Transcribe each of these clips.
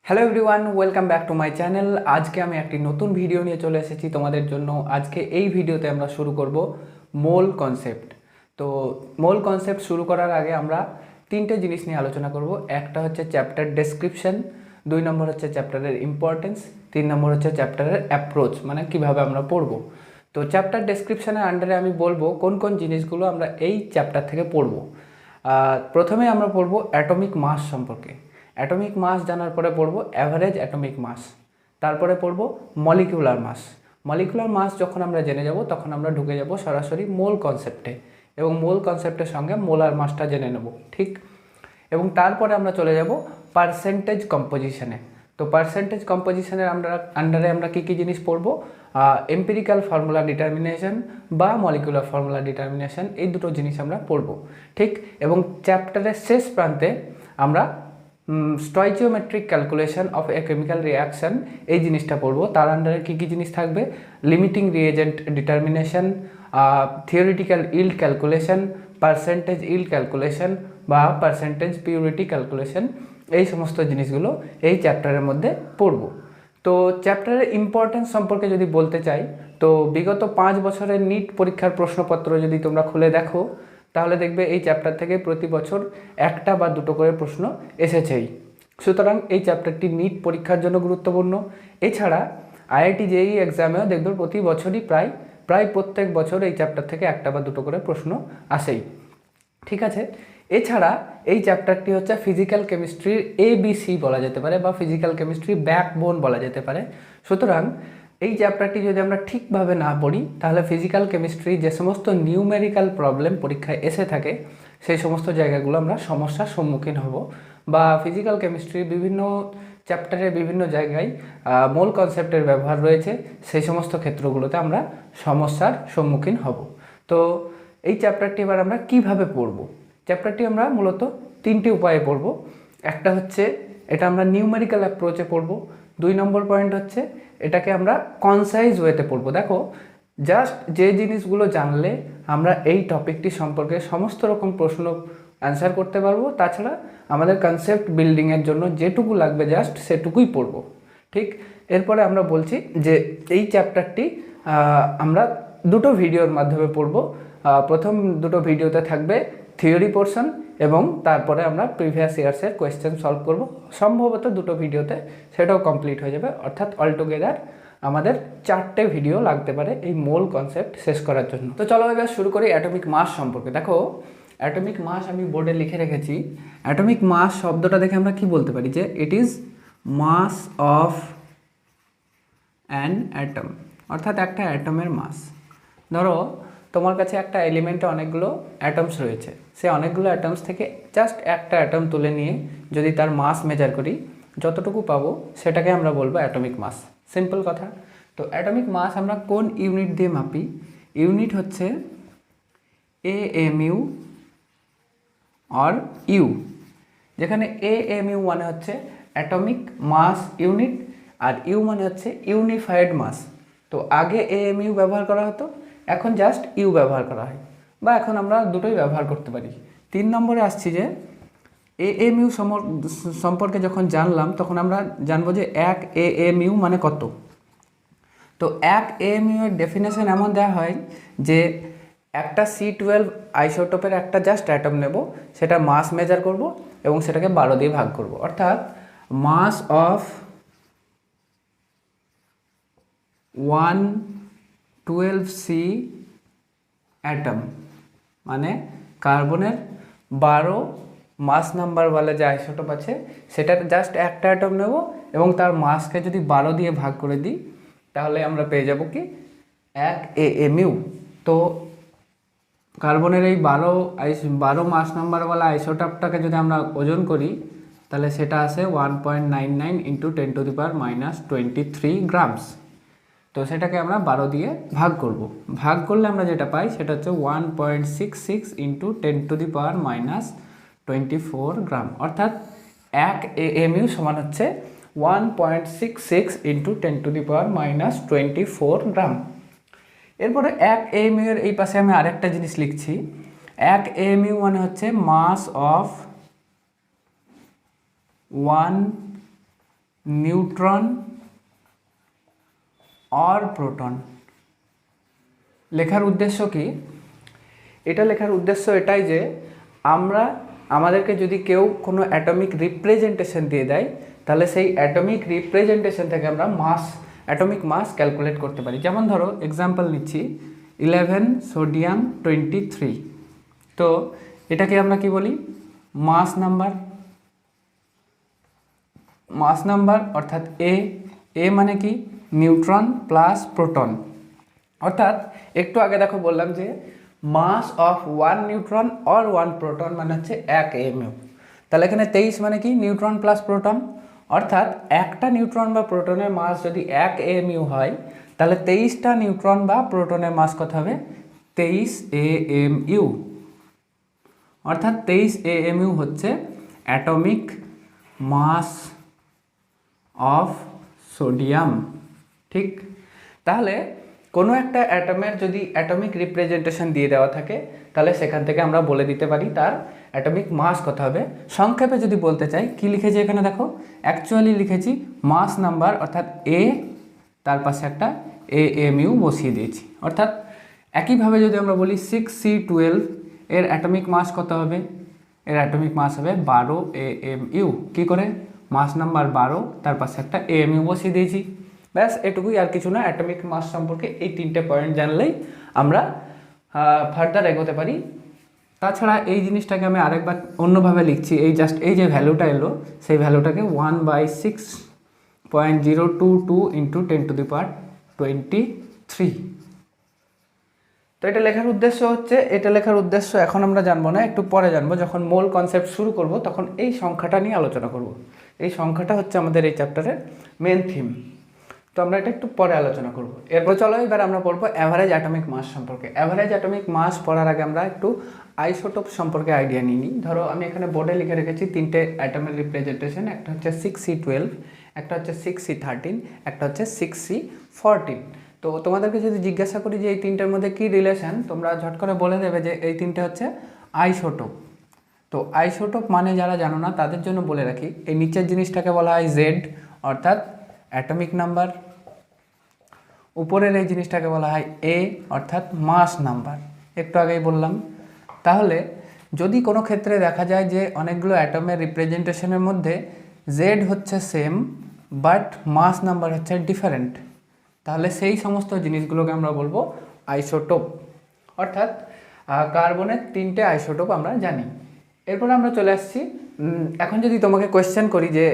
Hello everyone, welcome back to my channel. আজকে আমি একটি নতুন ভিডিও নিয়ে চলে এসেছি তোমাদের জন্য। আজকে এই ভিডিওতে আমরা শুরু করব মোল কনসেপ্ট। তো মোল কনসেপ্ট শুরু করার আগে আমরা তিনটে জিনিস নিয়ে আলোচনা করব। একটা হচ্ছে চ্যাপ্টার ডেসক্রিপশন, 2 নম্বর হচ্ছে চ্যাপ্টারের ইম্পর্টেন্স, 3 নম্বর হচ্ছে চ্যাপ্টারের অ্যাপ্রোচ, মানে কিভাবে আমরা পড়ব। তো চ্যাপ্টার ডেসক্রিপশনের আন্ডারে আমি বলবো কোন কোন জিনিসগুলো আমরা এই চ্যাপ্টার থেকে পড়ব। প্রথমে আমরা পড়ব অ্যাটমিক মাস সম্পর্কে। অ্যাটমিক মাস জানার পরে পড়ব অ্যাভারেজ অ্যাটমিক মাস, তারপরে পড়ব মলিকিউলার মাস। মলিকুলার মাস যখন আমরা জেনে যাব তখন আমরা ঢুকে যাব সরাসরি মোল কনসেপ্টে, এবং মোল কনসেপ্টের সঙ্গে মোলার মাসটা জেনে নেব, ঠিক। এবং তারপরে আমরা চলে যাব পার্সেন্টেজ কম্পোজিশনে। তো পার্সেন্টেজ কম্পোজিশনের আন্ডারে আমরা কী কী জিনিস পড়ব? এম্পিরিক্যাল ফর্মুলা ডিটারমিনেশন বা মলিকুলার ফর্মুলা ডিটারমিনেশন, এই দুটো জিনিস আমরা পড়ব, ঠিক। এবং চ্যাপ্টারের শেষ প্রান্তে আমরা stoichiometric calculation of a chemical reaction, এই জিনিসটা পড়বো। তার আন্ডারে কী কী জিনিস থাকবে? Limiting reagent determination, theoretical yield calculation, percentage yield calculation বা পার্সেন্টেজ পিউরিটি ক্যালকুলেশন, এই সমস্ত জিনিসগুলো এই চ্যাপ্টারের মধ্যে পড়ব। তো চ্যাপ্টারের ইম্পর্টেন্স সম্পর্কে যদি বলতে চাই, তো বিগত 5 বছরের নিট পরীক্ষার প্রশ্নপত্র যদি তোমরা খুলে দেখো, তাহলে দেখবে এই চ্যাপ্টার থেকে প্রতি বছর একটা বা দুটো করে প্রশ্ন এসেছেই। সুতরাং এই চ্যাপ্টারটি নিট পরীক্ষার জন্য গুরুত্বপূর্ণ। এছাড়া আইআইটি জেইই এক্সামেও দেখবে প্রতি বছরই প্রায় প্রত্যেক বছর এই চ্যাপ্টার থেকে একটা বা দুটো করে প্রশ্ন আসেই, ঠিক আছে। এছাড়া এই চ্যাপ্টারটি হচ্ছে ফিজিক্যাল কেমিস্ট্রির ABC বলা যেতে পারে, বা ফিজিক্যাল কেমিস্ট্রির ব্যাকবোন বলা যেতে পারে। সুতরাং এই চ্যাপ্টারটি যদি আমরা ঠিকভাবে না পড়ি, তাহলে ফিজিক্যাল কেমিস্ট্রি যে সমস্ত নিউমেরিক্যাল প্রবলেম পরীক্ষায় এসে থাকে, সেই সমস্ত জায়গাগুলো আমরা সমস্যার সম্মুখীন হব। বা ফিজিক্যাল কেমিস্ট্রির বিভিন্ন চ্যাপ্টারের বিভিন্ন জায়গায় মূল কনসেপ্টের ব্যবহার রয়েছে, সেই সমস্ত ক্ষেত্রগুলোতে আমরা সমস্যার সম্মুখীন হব। তো এই চ্যাপ্টারটি এবার আমরা কিভাবে পড়ব? চ্যাপ্টারটি আমরা মূলত 3টি উপায়ে পড়ব। একটা হচ্ছে এটা আমরা নিউমেরিক্যাল অ্যাপ্রোচে পড়ব। 2 নম্বর পয়েন্ট হচ্ছে এটাকে আমরা কনসাইজ ওয়েতে পড়বো। দেখো, জাস্ট যে জিনিসগুলো জানলে আমরা এই টপিকটি সম্পর্কে সমস্ত রকম প্রশ্ন অ্যান্সার করতে পারবো। তাছাড়া আমাদের কনসেপ্ট বিল্ডিংয়ের জন্য যেটুকু লাগবে জাস্ট সেটুকুই পড়বো, ঠিক। এরপরে আমরা বলছি যে এই চ্যাপ্টারটি আমরা দুটো ভিডিওর মাধ্যমে পড়বো। প্রথম দুটো ভিডিওতে থাকবে থিওরি পোর্শন, এবং তারপরে আমরা প্রিভিয়াস ইয়ার্সের কোয়েশ্চেন সলভ করব। সম্ভবত দুটো ভিডিওতে সেটাও কমপ্লিট হয়ে যাবে, অর্থাৎ অলটুগেদার আমাদের 4টে ভিডিও লাগতে পারে এই মোল কনসেপ্ট শেষ করার জন্য। তো চলো এবার শুরু করি অ্যাটমিক মাস সম্পর্কে। দেখো, অ্যাটমিক মাস আমি বোর্ডে লিখে রেখেছি। অ্যাটমিক মাস শব্দটা দেখে আমরা কি বলতে পারি? যে it is mass of an atom, অর্থাৎ একটা অ্যাটমের মাস। ধরো তোমার কাছে একটা এলিমেন্টে অনেকগুলো অ্যাটমস রয়েছে, সে অনেকগুলো অ্যাটমস থেকে জাস্ট একটা অ্যাটম তুলে নিয়ে যদি তার মাস মেজার করি, যতটুকু পাবো সেটাকে আমরা বলবো অ্যাটমিক মাস। সিম্পল কথা। তো অ্যাটমিক মাস আমরা কোন ইউনিট দিয়ে মাপি? ইউনিট হচ্ছে AMU অর ইউ, যেখানে AMU মানে হচ্ছে অ্যাটমিক মাস ইউনিট, আর ইউ মানে হচ্ছে ইউনিফাইড মাস। তো আগে AMU ব্যবহার করা হতো, এখন জাস্ট ইউ ব্যবহার করা হয়, বা এখন আমরা দুটোই ব্যবহার করতে পারি। 3 নম্বরে আসছি যে AMU সম্পর্কে যখন জানলাম, তখন আমরা জানবো যে 1 AMU মানে কত। তো 1 AMU এর ডেফিনেশন এমন দেওয়া হয় যে একটা C12 আইসোটোপের একটা জাস্ট অ্যাটম নেব, সেটা মাস মেজার করব এবং সেটাকে 12 দিয়ে ভাগ করব, অর্থাৎ মাস অফ 112C অ্যাটম মানে কার্বনের 12 মাস নাম্বার বলে যে আইসোটোপ আছে, সেটার জাস্ট একটা অ্যাটম নেব এবং তার মাসকে যদি 12 দিয়ে ভাগ করে দিই, তাহলে আমরা পেয়ে যাব কি 1 AMU। তো কার্বনের এই 12 মাস নাম্বারওয়ালা আইসোটোপটাকে যদি আমরা ওজন করি, তাহলে সেটা আসে 1.99 × 10⁻23 গ্রামস। তো সেটাকে আমরা 12 দিয়ে ভাগ করব। ভাগ করলে আমরা যেটা পাই সেটা হচ্ছে 1.66 × 10⁻24 গ্রাম, অর্থাৎ 1 AMU সমান হচ্ছে 1.66 × 10⁻24 গ্রাম। এরপরে 1 AMU এর এই পাশে আমি আরেকটা জিনিস লিখছি। 1 AMU মানে হচ্ছে মাস অফ 1 নিউট্রন और প্রোটন। লেখার উদ্দেশ্য কি? এটা লেখার উদ্দেশ্য এটাই যে আমাদেরকে যদি কেউ কোনো অ্যাটমিক রিপ্রেজেন্টেশন দিয়ে দেয়, তাহলে সেই অ্যাটমিক রিপ্রেজেন্টেশন থেকে আমরা অ্যাটমিক মাস ক্যালকুলেট করতে পারি। যেমন ধরো এক্সাম্পল নিচ্ছি 11 সোডিয়াম 23। তো এটাকে আমরা কি বলি? মাস নাম্বার অর্থাৎ এ মানে কি? Neutron plus proton. অর্থাৎ একটু আগে দেখো বললাম যে মাস অফ 1 নিউট্রন অর 1 প্রোটন মানে হচ্ছে 1 AMU। তাহলে এখানে 23 মানে কি? Neutron plus proton. অর্থাৎ একটা নিউট্রন বা প্রোটনের মাস যদি 1 AMU হয়, তাহলে 23টা নিউট্রন বা প্রোটনের মাস কত হবে? 23 AMU। অর্থাৎ 23 AMU হচ্ছে অ্যাটমিক মাস অফ সোডিয়াম। ঠিক? তাহলে কোনো একটা অ্যাটমের যদি অ্যাটমিক রিপ্রেজেন্টেশন দিয়ে দেওয়া থাকে, তাহলে সেখান থেকে আমরা বলে দিতে পারি তার অ্যাটমিক মাস কত হবে। সংক্ষেপে যদি বলতে চাই, কি লিখেছি এখানে দেখো, অ্যাকচুয়ালি লিখেছি মাস নাম্বার অর্থাৎ এ, তার পাশে একটা AMU বসিয়ে দিয়েছি। অর্থাৎ একইভাবে যদি আমরা বলি 6C12 এর অ্যাটমিক মাস কত হবে? এর অ্যাটমিক মাস হবে 12 AMU। কী করে? মাস নাম্বার 12, তার পাশে একটা AMU বসিয়ে দিয়েছি। ব্যাস এটুকুই, আর কিছু না। অ্যাটমিক মাস সম্পর্কে এই 3টে পয়েন্ট জানলেই আমরা ফার্দার এগোতে পারি। তাছাড়া এই জিনিসটাকে আমি আরেকবার অন্যভাবে লিখছি। এই যে ভ্যালুটা এলো, সেই ভ্যালুটাকে 1/6.022 × 10⁻23। তো এটা লেখার উদ্দেশ্য এখন আমরা জানবো না, একটু পরে জানবো। যখন মোল কনসেপ্ট শুরু করব তখন এই সংখ্যাটা নিয়ে আলোচনা করব। এই সংখ্যাটা হচ্ছে আমাদের এই চ্যাপ্টারের মেন থিম। তো আমরা এটা একটু পরে আলোচনা করব। এরপর চলো এবার আমরা পড়বো অ্যাভারেজ অ্যাটমিক মাস সম্পর্কে। অ্যাভারেজ অ্যাটমিক মাস পড়ার আগে আমরা একটু আইসোটোপ সম্পর্কে আইডিয়া নিয়ে নিই। ধরো আমি এখানে বোর্ডে লিখে রেখেছি 3টে অ্যাটমের রিপ্রেজেন্টেশন। একটা হচ্ছে 6C12, একটা হচ্ছে 6C13, একটা হচ্ছে 6C14। তো তোমাদেরকে যদি জিজ্ঞাসা করি যে এই 3টের মধ্যে কী রিলেশন, তোমরা ঝট করে বলে দেবে যে এই 3টে হচ্ছে আইসোটোপ। তো আইসোটোপ মানে যারা জানো না তাদের জন্য বলে রাখি, এই নিচের জিনিসটাকে বলা হয় জেড অর্থাৎ অ্যাটমিক নাম্বার, উপরের এই জিনিসটাকে বলা হয় এ অর্থাৎ মাস নাম্বার। একটু আগেই বললাম। তাহলে যদি কোনো ক্ষেত্রে দেখা যায় যে অনেকগুলো অ্যাটমের রিপ্রেজেন্টেশনের মধ্যে জেড হচ্ছে সেম বাট মাস নাম্বার হচ্ছে ডিফারেন্ট, তাহলে সেই সমস্ত জিনিসগুলোকে আমরা বলবো আইসোটোপ। অর্থাৎ কার্বনের 3টে আইসোটোপ আমরা জানি। এরপরে আমরা চলে আসছি, এখন যদি তোমাকে কোয়েশ্চেন করি যে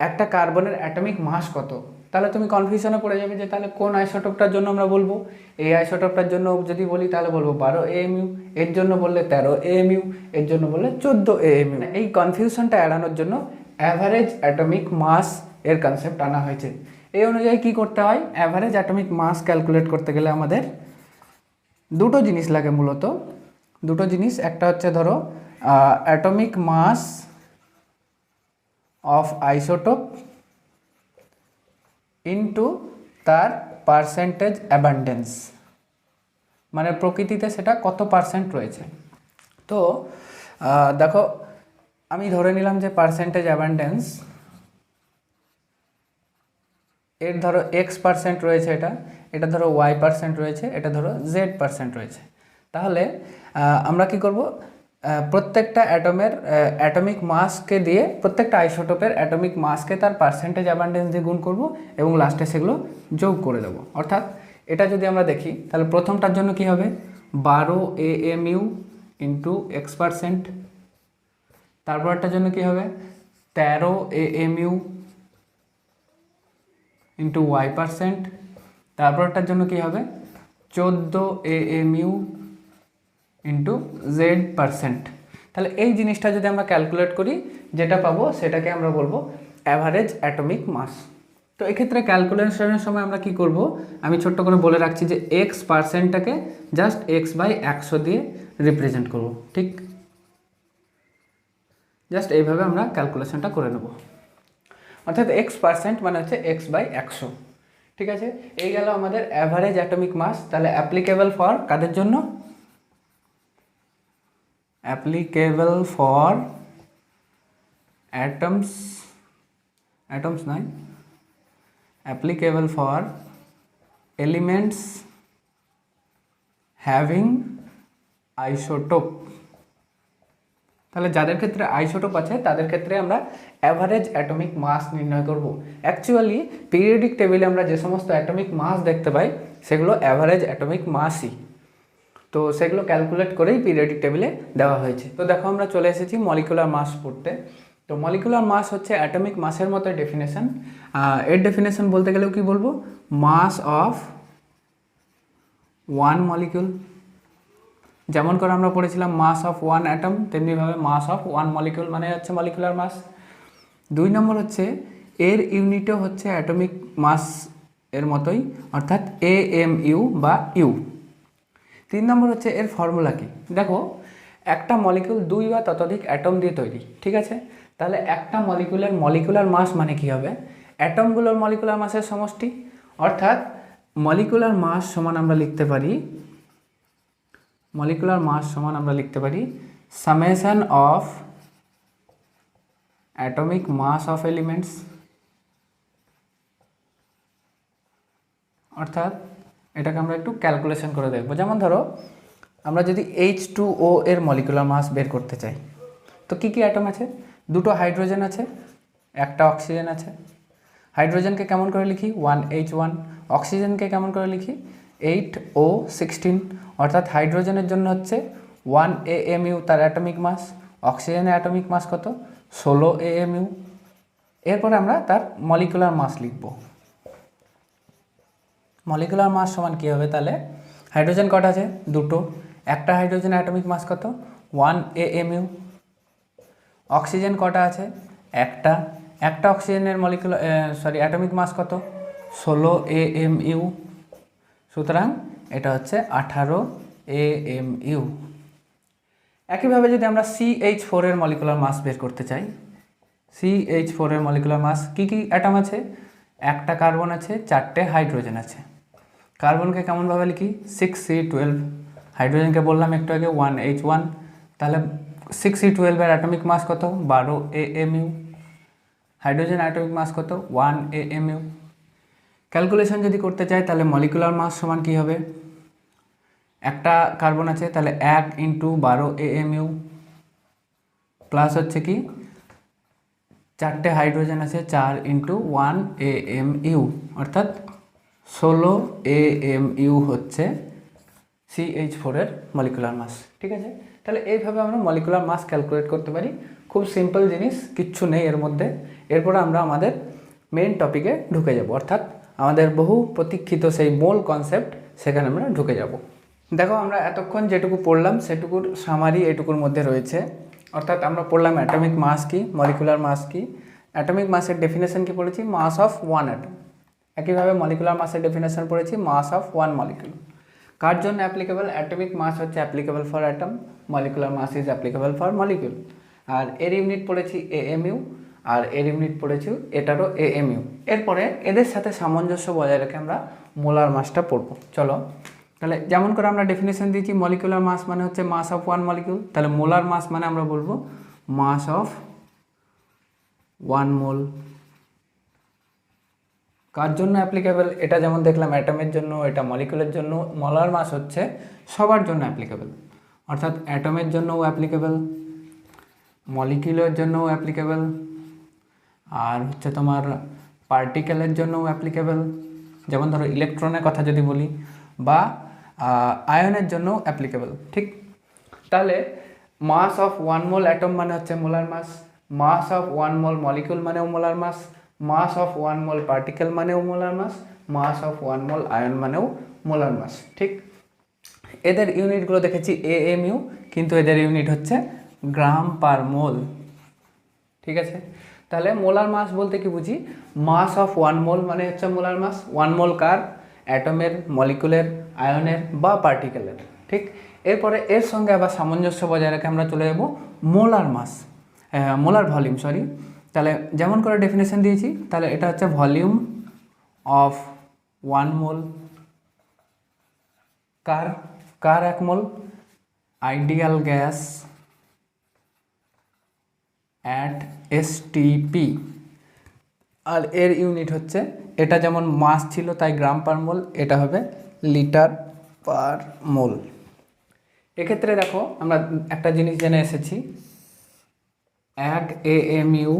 একটা কার্বনের অ্যাটমিক মাস কত, তাহলে তুমি কনফিউশনে পড়ে যাবে যে তাহলে কোন আইসোটোপটার জন্য আমরা বলবো। এই আইসোটোপটার জন্য যদি বলি তাহলে বলবো 12 AMU, এর জন্য বললে 13 AMU, এর জন্য বললে 14 AMU। এই কনফিউশনটা এড়ানোর জন্য অ্যাভারেজ অ্যাটমিক মাস এর কনসেপ্ট আনা হয়েছে। এই অনুযায়ী কী করতে হয়? অ্যাভারেজ অ্যাটমিক মাস ক্যালকুলেট করতে গেলে আমাদের দুটো জিনিস লাগে মূলত। দুটো জিনিস, একটা হচ্ছে ধরো atomic mass of isotope into তার পার্সেন্টেজ অ্যাবান্ডেন্স, মানে প্রকৃতিতে সেটা কত পার্সেন্ট রয়েছে। তো দেখো আমি ধরে নিলাম যে পার্সেন্টেজ অ্যাবান্ডেন্স এর ধরো X% রয়েছে, এটা ধরো Y% রয়েছে, এটা ধরো Z% রয়েছে। তাহলে আমরা কি করব? প্রত্যেকটা অ্যাটমের অ্যাটমিক মাসকে দিয়ে, প্রত্যেকটা আইসোটোপের অ্যাটমিক মাসকে তার পার্সেন্টেজ অ্যাবান্ডেন্স দিয়ে গুণ করব এবং লাস্টে সেগুলো যোগ করে দেব। অর্থাৎ এটা যদি আমরা দেখি তাহলে প্রথমটার জন্য কি হবে? 12 AMU ইন্টু X%। তারপরটার জন্য কি হবে? 13 AMU ইন্টু Y%। তারপরটার জন্য কি হবে? 14 AMU ইন্টু Z%। তাহলে এই জিনিসটা যদি আমরা ক্যালকুলেট করি, যেটা পাবো সেটাকে আমরা বলবো অ্যাভারেজ অ্যাটমিক মাস। তো এক্ষেত্রে ক্যালকুলেশনের সময় আমরা কি করব? আমি ছোট্ট করে বলে রাখছি যে X%টাকে জাস্ট X/100 দিয়ে রিপ্রেজেন্ট করব। ঠিক জাস্ট এইভাবে আমরা ক্যালকুলেশনটা করে নেব। অর্থাৎ X% মানে হচ্ছে X/100। ঠিক আছে, এই গেল আমাদের অ্যাভারেজ অ্যাটমিক মাস। তাহলে অ্যাপ্লিকেবল ফর কাদের জন্য? অ্যাপ্লিকেবল ফর অ্যাটমস নয়, applicable for elements having isotope. তাহলে যাদের ক্ষেত্রে আইসোটোপ আছে তাদের ক্ষেত্রে আমরা অ্যাভারেজ অ্যাটমিক মাস নির্ণয় করব। অ্যাকচুয়ালি পিরিয়ডিক টেবিলে আমরা যে সমস্ত অ্যাটমিক মাস দেখতে পাই সেগুলো অ্যাভারেজ অ্যাটমিক মাসই, তো সেগুলো ক্যালকুলেট করেই পিরিয়ডিক টেবিলে দেওয়া হয়েছে। তো দেখো আমরা চলে এসেছি মলিকুলার মাস পড়তে। তো মলিকুলার মাস হচ্ছে অ্যাটমিক মাসের মতো ডেফিনেশন। এর ডেফিনেশন বলতে গেলেও কি বলবো, মাস অফ ওয়ান মলিকুল। যেমন করে আমরা পড়েছিলাম মাস অফ ওয়ান অ্যাটম, তেমনিভাবে মাস অফ ওয়ান মলিকুল মানে হচ্ছে মলিকুলার মাস। 2 নম্বর হচ্ছে এর ইউনিটও হচ্ছে অ্যাটমিক মাস এর মতোই, অর্থাৎ AMU বা ইউ। 3 নম্বর হচ্ছে এর ফর্মুলা কি। দেখো একটা মলিকুল 2 বা ততোধিক অ্যাটম দিয়ে তৈরি, ঠিক আছে। তাহলে একটা মলিকুলের মলিকুলার মাস মানে কি হবে, অ্যাটমগুলোর মলিকুলার মাসের সমষ্টি। অর্থাৎ মলিকুলার মাস সমান আমরা লিখতে পারি, summation of atomic mass of elements. অর্থাৎ এটাকে আমরা একটু ক্যালকুলেশন করে দেখবো। যেমন ধরো আমরা যদি H2O এর মলিকুলার মাস বের করতে চাই, তো কি কি অ্যাটম আছে, 2টো হাইড্রোজেন আছে, একটা অক্সিজেন আছে। হাইড্রোজেনকে কেমন করে লিখি, 1H1। অক্সিজেনকে কেমন করে লিখি, 8O16। অর্থাৎ হাইড্রোজেনের জন্য হচ্ছে 1 AMU তার অ্যাটমিক মাস, অক্সিজেনের অ্যাটমিক মাস কত, 16 AMU। এরপরে আমরা তার মলিকুলার মাস লিখব। মলিকুলার মাস সমান কী হবে, তাহলে হাইড্রোজেন কটা আছে, 2টো, একটা হাইড্রোজেনের অ্যাটমিক মাস কত, 1 AMU। অক্সিজেন কটা আছে, একটা অক্সিজেনের অ্যাটমিক মাস কত, 16 AMU। সুতরাং এটা হচ্ছে 18 AMU। একইভাবে যদি আমরা CH4 এর মলিকুলার মাস বের করতে চাই, CH4 এর মলিকুলার মাস, কি কি অ্যাটম আছে, একটা কার্বন আছে, 4টে হাইড্রোজেন আছে। কার্বনকে কেমনভাবে লিখি, 6C12। হাইড্রোজেনকে বললাম একটু আগে 1H1। তাহলে 6C12 এর অ্যাটমিক মাস কত, 12 AMU। হাইড্রোজেন অ্যাটমিক মাস কত, 1 AMU। ক্যালকুলেশন যদি করতে চাই তাহলে মলিকুলার মাস সমান কী হবে, একটা কার্বন আছে তাহলে 1 × 12 AMU, প্লাস হচ্ছে কি 4টে হাইড্রোজেন আছে, 4 × 1 AMU, অর্থাৎ 16 AMU হচ্ছে CH4 এর মলিকুলার মাস, ঠিক আছে। তাহলে এইভাবে আমরা মলিকুলার মাস ক্যালকুলেট করতে পারি। খুব সিম্পল জিনিস, কিচ্ছু নেই এর মধ্যে। এরপর আমরা আমাদের মেইন টপিকে ঢুকে যাব, অর্থাৎ আমাদের বহু প্রতীক্ষিত সেই মোল কনসেপ্ট, সেখানে আমরা ঢুকে যাব। দেখো আমরা এতক্ষণ যেটুকু পড়লাম সেটুকুর সামারি এটুকুর মধ্যে রয়েছে। অর্থাৎ আমরা পড়লাম অ্যাটমিক মাস কি, মলিকুলার মাস কি, অ্যাটমিক মাসের ডেফিনেশন কি পড়েছি, মাস অফ ওয়ান অ্যাটম। একইভাবে মলিকুলার মাসের ডেফিনেশন পড়েছি, মাস অফ ওয়ান মলিকুল। কার জন্য অ্যাপ্লিকেবল, অ্যাটমিক মাস হচ্ছে applicable for atom, molecular mass is applicable for molecule. আর এর ইউনিট পড়েছি AMU, আর এর ইউনিট পড়েছি এটারও AMU। এরপরে এদের সাথে সামঞ্জস্য বজায় রেখে আমরা মোলার মাসটা পড়বো। চলো তাহলে যেমন করে আমরা ডেফিনেশন দিয়েছি, মলিকুলার মাস মানে হচ্ছে মাস অফ ওয়ান মলিকুল, তাহলে মোলার মাস মানে আমরা বলবো মাস অফ ওয়ান মোল। কার জন্য অ্যাপ্লিকেবল, এটা যেমন দেখলাম অ্যাটমের জন্য, এটা মলিকুলের জন্য। মোলার মাস হচ্ছে সবার জন্য অ্যাপ্লিকেবল, অর্থাৎ অ্যাটমের জন্যও অ্যাপ্লিকেবল, মলিকুলের জন্যও অ্যাপ্লিকেবল, আর হচ্ছে তোমার পার্টিকেলের জন্যও অ্যাপ্লিকেবল। যেমন ধরো ইলেকট্রনের কথা যদি বলি, বা আয়নের জন্যও অ্যাপ্লিকেবল, ঠিক। তাহলে mass of one mole atom মানে হচ্ছে molar mass, mass of one mole molecule মানেও molar mass, mass of one mole particle মানেও molar mass, mass of one mole ion মানেও মোলার মাস, ঠিক। এদের ইউনিটগুলো দেখেছি AMU, কিন্তু এদের ইউনিট হচ্ছে গ্রাম পার মোল, ঠিক আছে। তাহলে মোলার মাস বলতে কি বুঝি, মাস অফ ওয়ান মোল মানে হচ্ছে মোলার মাস। ওয়ান মোল কার, অ্যাটমের, মলিকুলের, আয়নের বা পার্টিকেলের, ঠিক। এরপরে এর সঙ্গে আবার সামঞ্জস্য বজায় রেখে আমরা চলে যাব molar mass, molar volume, sorry. তাহলে যেমন করে ডেফিনেশন দিয়েছি, তাহলে এটা হচ্ছে ভলিউম অফ ওয়ান মোল। কার কার এক mole, ideal gas at STP। আর এর ইউনিট হচ্ছে, এটা যেমন মাস ছিল তাই গ্রাম পার মোল, এটা হবে লিটার পার মোল। এক্ষেত্রে দেখো আমরা একটা জিনিস জেনে এসেছি, 1 AMU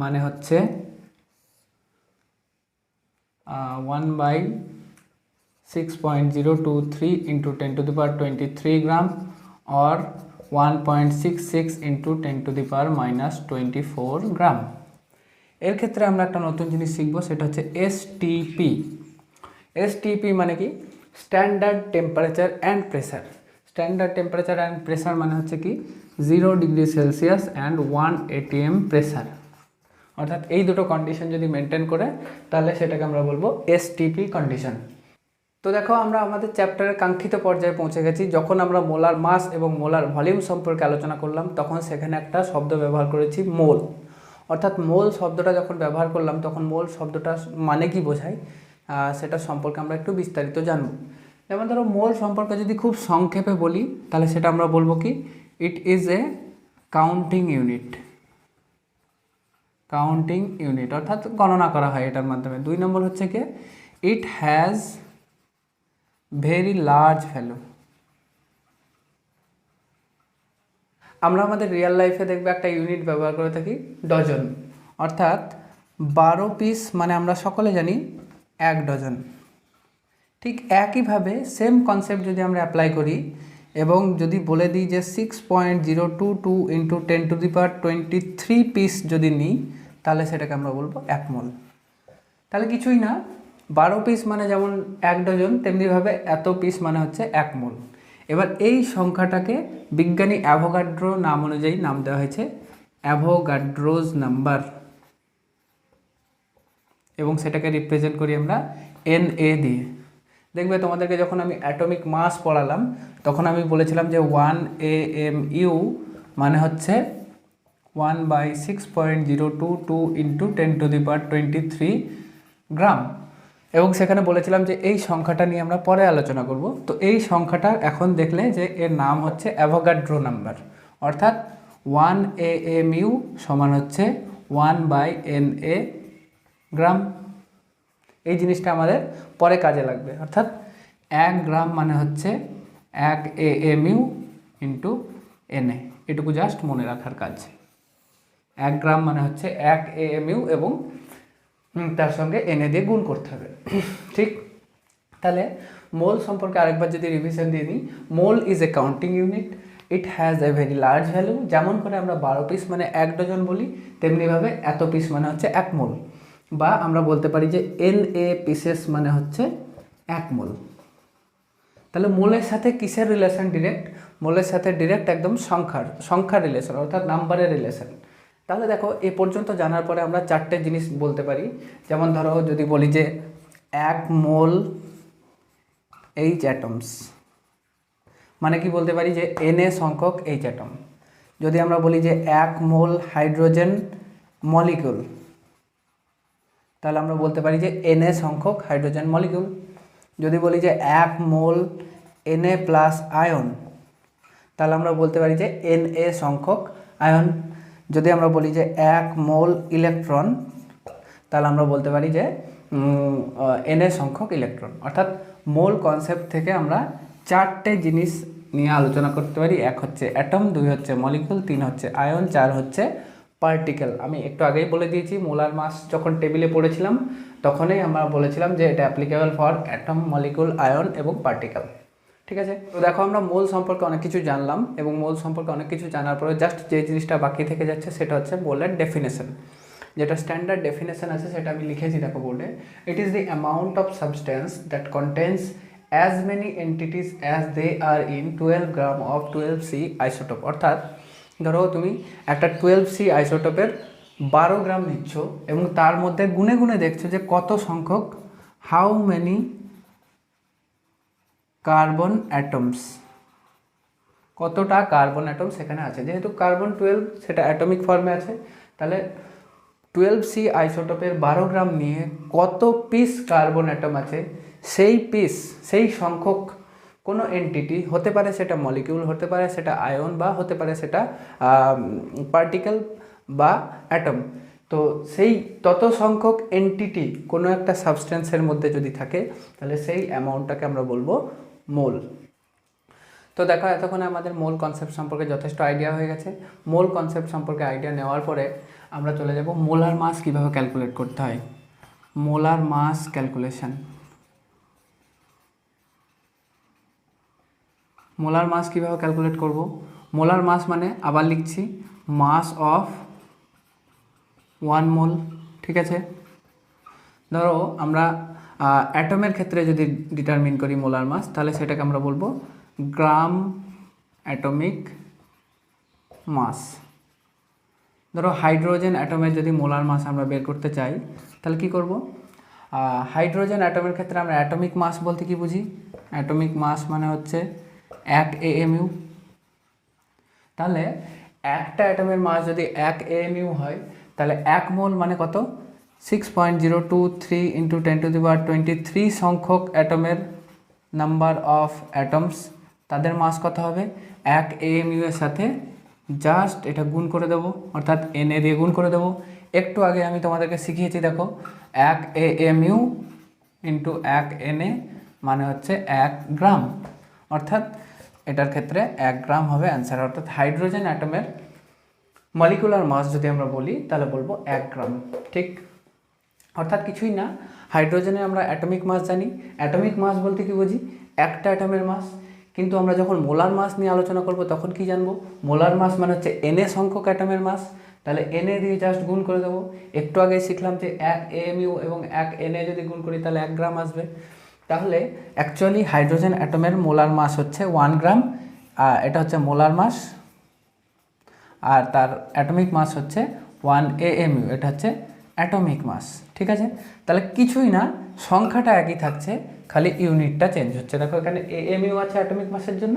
মানে হচ্ছে 1/6.023 × 10⁻23 গ্রাম और 1.66 × 10⁻⁻24 গ্রাম। এর ক্ষেত্রে আমরা একটা নতুন জিনিস শিখব, সেটা হচ্ছে এসটিপি। এসটিপি মানে কি? Standard temperature and pressure. Standard temperature and pressure মানে হচ্ছে কি 0 degree Celsius and 1 ATM pressure. অর্থাৎ এই দুটো কন্ডিশন যদি মেনটেন করে তাহলে সেটাকে আমরা বলবো এসটিপি কন্ডিশন। তো দেখো আমরা আমাদের চ্যাপ্টারের কাঙ্ক্ষিত পর্যায়ে পৌঁছে গেছি। যখন আমরা মোলার মাস এবং মোলার ভলিউম সম্পর্কে আলোচনা করলাম তখন সেখানে একটা শব্দ ব্যবহার করেছি মোল। অর্থাৎ মোল শব্দটা যখন ব্যবহার করলাম তখন মোল শব্দটা মানে কি বোঝায় সেটা সম্পর্কে আমরা একটু বিস্তারিত জানব। যেমন ধরো মোল সম্পর্কে যদি খুব সংক্ষেপে বলি তাহলে সেটা আমরা বলবো কি, it is a counting unit. Counting unit অর্থাৎ গণনা করা হয় এটার মাধ্যমে। 2 নম্বর হচ্ছে কি, it has very large value. আমরা আমাদের রিয়েল লাইফে দেখবে একটা ইউনিট ব্যবহার করে থাকি ডজন, অর্থাৎ 12 পিস মানে আমরা সকলে জানি 1 ডজন। ঠিক একইভাবে সেম কনসেপ্ট যদি আমরা অ্যাপ্লাই করি এবং যদি বলে দিই যে 6.022 × 10⁻23 পিস যদি নিই তাহলে সেটাকে আমরা বলবো 1 মোল। তাহলে কিছুই না, 12 পিস মানে যেমন 1 ডজন তেমনিভাবে এত পিস মানে হচ্ছে 1 মোল। এবার এই সংখ্যাটাকে বিজ্ঞানী অ্যাভোগাড্রো নাম অনুযায়ী নাম দেওয়া হয়েছে অ্যাভোগাড্রোজ নাম্বার, এবং সেটাকে রিপ্রেজেন্ট করি আমরা NA দিয়ে। দেখবে তোমাদেরকে যখন আমি অ্যাটমিক মাস পড়ালাম তখন আমি বলেছিলাম যে 1 AMU মানে হচ্ছে 1/6.022 × 10⁻23 গ্রাম, এবং সেখানে বলেছিলাম যে এই সংখ্যাটা নিয়ে আমরা পরে আলোচনা করব। তো এই সংখ্যাটা এখন দেখলে যে এর নাম হচ্ছে অ্যাভোগাড্রো নাম্বার, অর্থাৎ 1 AMU সমান হচ্ছে 1/NA গ্রাম। এই জিনিসটা আমাদের পরে কাজে লাগবে, অর্থাৎ 1 গ্রাম মানে হচ্ছে 1 AMU × NA। এটুকু জাস্ট মনে রাখার কাজ। 1 গ্রাম মানে হচ্ছে 1 AMU এবং তার সঙ্গে NA দিয়ে গুণ করতে হবে। ঠিক, তাহলে মোল সম্পর্কে আরেকবার যদি রিভিশন দিয়ে নিই, mole is a counting unit, it has a very large value. যেমন করে আমরা 12 পিস মানে 1 ডজন বলি তেমনিভাবে এত পিস মানে হচ্ছে 1 মোল, বা আমরা বলতে পারি যে NA পিসেস মানে হচ্ছে 1 মোল। তাহলে মোলের সাথে কিসের রিলেশন? ডিরেক্ট মোলের সাথে ডিরেক্ট একদম সংখ্যার রিলেশন, অর্থাৎ নাম্বারের রিলেশন। তাহলে দেখো এ পর্যন্ত জানার পরে আমরা 4টে জিনিস বলতে পারি। যেমন ধরো যদি বলি যে 1 মোল H অ্যাটমস মানে কি বলতে পারি যে NA সংখ্যক H অ্যাটম। যদি আমরা বলি যে 1 মোল হাইড্রোজেন মলিকিউল তাহলে আমরা বলতে পারি যে NA সংখ্যক হাইড্রোজেন মলিকিউল। যদি বলি যে 1 মোল Na+ আয়ন তাহলে আমরা বলতে পারি যে Na সংখ্যক আয়ন। যদি আমরা বলি যে 1 মোল ইলেকট্রন তাহলে আমরা বলতে পারি যে Na সংখ্যক ইলেকট্রন। অর্থাৎ মোল কনসেপ্ট থেকে আমরা 4টে জিনিস নিয়ে আলোচনা করতে পারি। 1 হচ্ছে অ্যাটম, 2 হচ্ছে মলিকিউল, 3 হচ্ছে আয়ন, 4 হচ্ছে পার্টিকেল। আমি একটু আগেই বলে দিয়েছি, মোলার মাস যখন টেবিলে পড়েছিলাম তখনই আমরা বলেছিলাম যে এটা applicable for atom, molecule, ion এবং পার্টিকেল। ঠিক আছে, তো দেখো আমরা মোল সম্পর্কে অনেক কিছু জানলাম, এবং মোল সম্পর্কে অনেক কিছু জানার পরে জাস্ট যে জিনিসটা বাকি থেকে যাচ্ছে সেটা হচ্ছে মোলের ডেফিনেশন। যেটা স্ট্যান্ডার্ড ডেফিনেশন আছে সেটা আমি লিখেছি দেখো বোর্ডে। It is the amount of substance that contains as many entities as they are in 12 gram of 12C isotope. অর্থাৎ ধরো তুমি একটা 12C আইসোটোপের 12 গ্রাম নিচ্ছ এবং তার মধ্যে গুনে গুনে দেখছো যে কত সংখ্যক, হাউ মেনি কার্বন অ্যাটমস, কতটা কার্বন অ্যাটম সেখানে আছে। যেহেতু কার্বন 12 সেটা অ্যাটমিক ফর্মে আছে, তাহলে 12C আইসোটোপের 12 গ্রাম নিয়ে কত পিস কার্বন অ্যাটম আছে সেই পিস, সেই সংখ্যক কোনো এন্টিটি হতে পারে, সেটা মলিকিউল হতে পারে, সেটা আয়ন বা হতে পারে সেটা পার্টিকেল বা অ্যাটম, তো সেই তত সংখ্যক এন্টিটি কোনো একটা সাবস্টেন্সের মধ্যে যদি থাকে তাহলে সেই অ্যামাউন্টটাকে আমরা বলবো মোল। তো দেখো এতক্ষণে আমাদের মোল কনসেপ্ট সম্পর্কে যথেষ্ট আইডিয়া হয়ে গেছে। মোল কনসেপ্ট সম্পর্কে আইডিয়া নেওয়ার পরে আমরা চলে যাব মোলার মাস কীভাবে ক্যালকুলেট করতে হয়। Molar mass calculation. Molar mass কীভাবে ক্যালকুলেট করব? মোলার মাস মানে আবার লিখছি মাস অফ 1 মোল। ঠিক আছে, ধরো আমরা অ্যাটমের ক্ষেত্রে যদি ডিটারমিন করি মোলার মাস, তাহলে সেটাকে আমরা বলবো গ্রাম অ্যাটমিক মাস। ধরো হাইড্রোজেন অ্যাটমের যদি মোলার মাস আমরা বের করতে চাই তাহলে কি করব? হাইড্রোজেন অ্যাটমের ক্ষেত্রে আমরা অ্যাটমিক মাস বলতে কি বুঝি? অ্যাটমিক মাস মানে হচ্ছে 1 AMU। তাহলে একটা অ্যাটমের মাস যদি 1 AMU হয় তাহলে 1 মোল মানে কত? 6.023 × 10⁻23 সংখ্যক অ্যাটমের নাম্বার অফ অ্যাটমস, তাদের মাস কত হবে? 1 AMU এর সাথে জাস্ট এটা গুণ করে দেবো, অর্থাৎ Na দিয়ে গুণ করে দেবো। একটু আগে আমি তোমাদেরকে শিখিয়েছি, দেখো 1 AMU × 1 Na মানে হচ্ছে 1 গ্রাম, অর্থাৎ এটার ক্ষেত্রে 1 গ্রাম হবে অ্যান্সার। অর্থাৎ হাইড্রোজেন অ্যাটমের মলিকুলার মাস যদি আমরা বলি তাহলে বলবো 1 গ্রাম। ঠিক, অর্থাৎ কিছুই না, হাইড্রোজেনে আমরা অ্যাটমিক মাস জানি। অ্যাটমিক মাস বলতে কি বুঝি? একটা অ্যাটমের মাস। কিন্তু আমরা যখন মোলার মাস নিয়ে আলোচনা করব তখন কি জানবো? মোলার মাস মানে হচ্ছে Na সংখ্যক অ্যাটমের মাস। তাহলে Na দিয়ে জাস্ট গুণ করে দেবো। একটু আগে শিখলাম যে 1 AMU এবং 1 Na যদি গুণ করি তাহলে 1 গ্রাম আসবে। তাহলে অ্যাকচুয়ালি হাইড্রোজেন অ্যাটমের মোলার মাস হচ্ছে 1 গ্রাম, এটা হচ্ছে মোলার মাস, আর তার অ্যাটমিক মাস হচ্ছে 1 AMU, এটা হচ্ছে অ্যাটমিক মাস। ঠিক আছে, তাহলে কিছুই না, সংখ্যাটা একই থাকছে, খালি ইউনিটটা চেঞ্জ হচ্ছে। দেখো এখানে AMU আছে অ্যাটমিক মাসের জন্য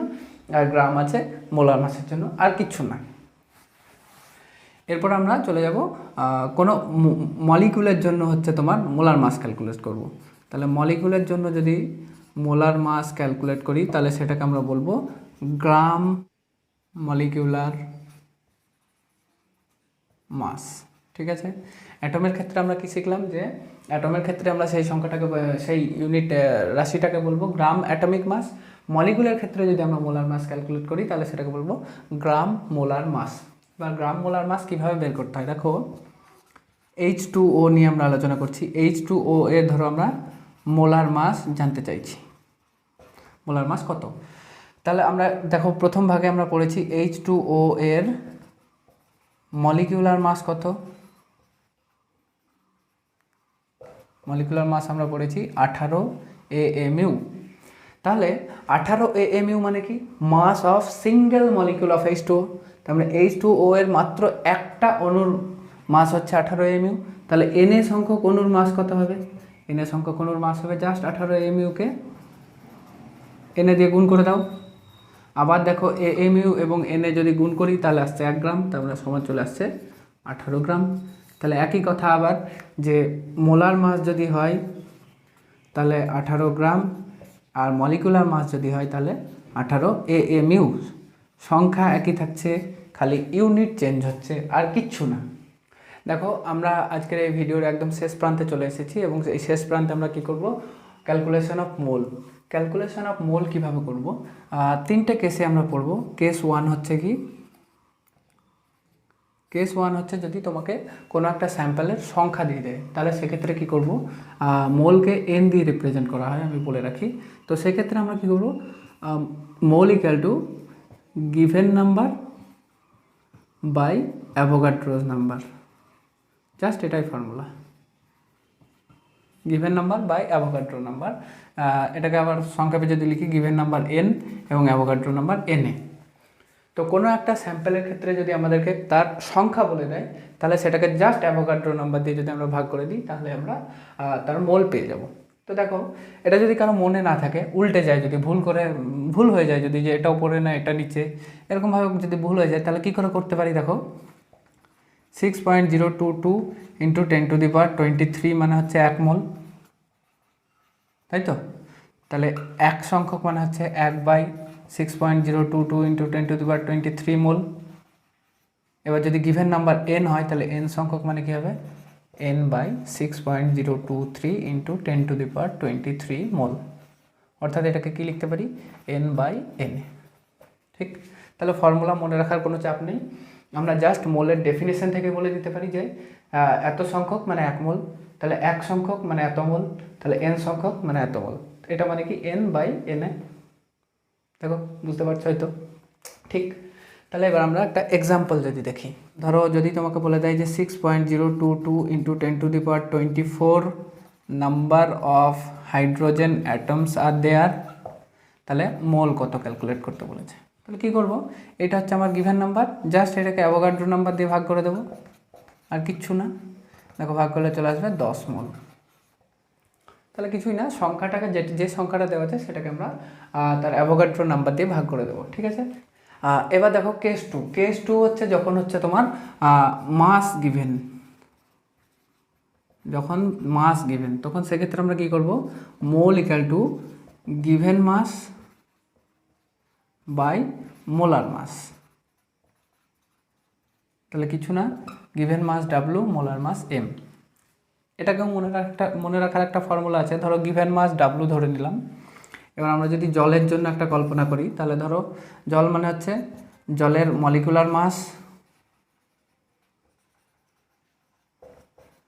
আর গ্রাম আছে মোলার মাসের জন্য, আর কিচ্ছু না। এরপর আমরা চলে যাব কোনো মলিকুলের জন্য হচ্ছে তোমার মোলার মাস ক্যালকুলেট করব। তাহলে মলিকুলের জন্য যদি মোলার মাস ক্যালকুলেট করি তাহলে সেটাকে আমরা বলবো গ্রাম মলিকুলার মাস। ঠিক আছে, অ্যাটমের ক্ষেত্রে আমরা কি শিখলাম? যে অ্যাটমের ক্ষেত্রে আমরা সেই সংখ্যাটাকে, সেই ইউনিট রাশিটাকে বলবো গ্রাম অ্যাটমিক মাস। মলিকুলের ক্ষেত্রে যদি আমরা মোলার মাস ক্যালকুলেট করি তাহলে সেটাকে বলবো গ্রাম মোলার মাস। বা গ্রাম মোলার মাস কীভাবে বের করতে হয়? দেখো H2O নিয়ে আমরা আলোচনা করছি। H2O এর ধরো আমরা মোলার মাস জানতে চাইছি, মোলার মাস কত? তাহলে আমরা দেখো প্রথম ভাগে আমরা পড়েছি H2O এর মলিকুলার মাস কত? মলিকুলার মাস আমরা পড়েছি 18 AMU। তাহলে 18 AMU মানে কি? Mass of single molecule of H2O। তার মানে H2O এর মাত্র একটা অণুর মাস হচ্ছে 18 AMU। তাহলে Na সংখ্যক অণুর মাস কত হবে? Na সংখ্যক অণুর মাস হবে জাস্ট 18 AMU-কে Na দিয়ে গুণ করে দাও। আবার দেখো AMU এবং Na যদি গুণ করি তাহলে আসছে 1 গ্রাম, তার মানে সমান চলে আসছে 18 গ্রাম। তাহলে একই কথা আবার, যে মোলার মাস যদি হয় তাহলে 18 গ্রাম, আর মলিকুলার মাস যদি হয় তাহলে 18 AMU। সংখ্যা একই থাকছে, খালি ইউনিট চেঞ্জ হচ্ছে, আর কিচ্ছু না। দেখো আমরা আজকের এই ভিডিওর একদম শেষ প্রান্তে চলে এসেছি, এবং এই শেষ প্রান্তে আমরা কি করব? Calculation of mole. Calculation of mole কীভাবে করব? 3টে কেসে আমরা পড়ব। কেস 1 হচ্ছে কি? কেস 1 হচ্ছে যদি তোমাকে কোনো একটা স্যাম্পলের সংখ্যা দিয়ে দেয় তাহলে সেক্ষেত্রে কী করব? মোলকে n দিয়ে রিপ্রেজেন্ট করা হয়, আমি বলে রাখি। তো সেক্ষেত্রে আমরা কী করব? Mole equal to given number by Avogadro's number, just এটাই formula, given number by Avogadro number. এটাকে আবার সংক্ষেপে যদি লিখি, গিভেন নাম্বার n এবং অ্যাভোগাড্রো নাম্বার Na। তো কোনো একটা স্যাম্পলের ক্ষেত্রে যদি আমাদেরকে তার সংখ্যা বলে দেয় তাহলে সেটাকে জাস্ট অ্যাভোগাড্রো নাম্বার দিয়ে যদি আমরা ভাগ করে দিই তাহলে আমরা তার মোল পেয়ে যাব। তো দেখো এটা যদি কারো মনে না থাকে, উল্টে যায়, যদি ভুল হয়ে যায়, যদি যে এটা উপরে না এটা নিচে, এরকমভাবে যদি ভুল হয়ে যায় তাহলে কী করে করতে পারি? দেখো 6.022 × 10⁻23 মানে হচ্ছে 1 মোল, তাই তো? তাহলে 1 সংখ্যক মানে হচ্ছে 1/6.022 × 10⁻23 মোল। এবার যদি গিভেন নাম্বার n হয় তাহলে n সংখ্যক মানে কী হবে, n বাই 6.023 ইন্টু 10⁻23 মোল, অর্থাৎ এটাকে কি লিখতে পারি, n বাই n। ঠিক, তাহলে ফর্মুলা মনে রাখার কোনো চাপ নেই, আমরা জাস্ট মোলের ডেফিনেশন থেকে বলে দিতে পারি যে এত সংখ্যক মানে 1 মোল, তাহলে 1 সংখ্যক মানে এত মোল, তাহলে n সংখ্যক মানে এত মোল, এটা মানে কি n বাই n এ। দেখো বুঝতে পারছো হয়তো। ঠিক, তাহলে এবার আমরা একটা এক্সাম্পল যদি দেখি, ধরো যদি তোমাকে বলে দেয় যে 6.022 into 10⁻24 number of hydrogen atoms are there, তাহলে মোল কত ক্যালকুলেট করতে বলেছে। তাহলে কী করবো, এটা হচ্ছে আমার গিভেন নাম্বার, জাস্ট এটাকে অ্যাভোগাড্রো নাম্বার দিয়ে ভাগ করে দেবো, আর কিচ্ছু না। দেখো ভাগ করলে চলে আসবে 10 মোল। তাহলে কিছুই না, সংখ্যাটাকে যে সংখ্যাটা দেওয়া আছে সেটাকে আমরা তার অ্যাভোগাড্রো নাম্বার দিয়ে ভাগ করে দেবো। ঠিক আছে, এবার দেখো কেস টু হচ্ছে যখন হচ্ছে তোমার মাস গিভেন, যখন মাস গিভেন তখন সেক্ষেত্রে আমরা কী করব, mole equal to given mass by molar mass. তাহলে কিছু না, given mass W, molar mass M. এটাকেও মনে রাখার একটা ফর্মুলা আছে। ধরো গিভেন মাস ডাব্লু ধরে নিলাম। এবার আমরা যদি জলের জন্য একটা কল্পনা করি, তাহলে ধরো জল মানে হচ্ছে জলের মলিকুলার মাস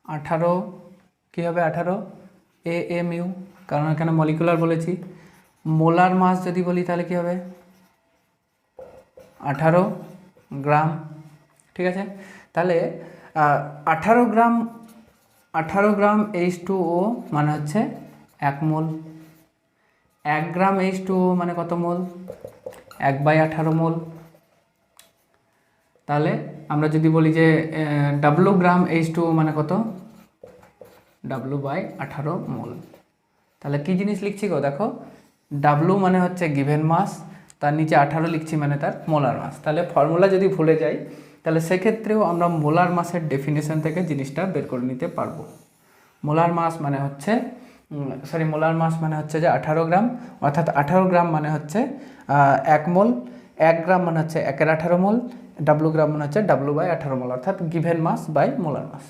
18, কী হবে 18 AMU, কারণ এখানে মলিকুলার বলেছি। মোলার মাস যদি বলি তাহলে কী হবে 18 গ্রাম। ঠিক আছে, তাহলে 18 গ্রাম H2O মানে হচ্ছে 1 মোল। 1 গ্রাম H2O মানে কত মোল, 1/18 মোল। তাহলে আমরা যদি বলি যে W গ্রাম H2O মানে কত, W/18 মোল। তাহলে কী জিনিস লিখছি গো, দেখো W মানে হচ্ছে গিভেন মাস, তার নিচে 18 লিখছি মানে তার মোলার মাস। তাহলে ফর্মুলা যদি ভুলে যাই তাহলে সেক্ষেত্রেও আমরা মোলার মাসের ডেফিনেশন থেকে জিনিসটা বের করে নিতে পারবো। মোলার মাস মানে হচ্ছে যে 18 গ্রাম, অর্থাৎ 18 গ্রাম মানে হচ্ছে 1 মোল, 1 গ্রাম মানে হচ্ছে 1/18 মোল, W গ্রাম মানে হচ্ছে W/18 মোল, অর্থাৎ given mass by molar mass.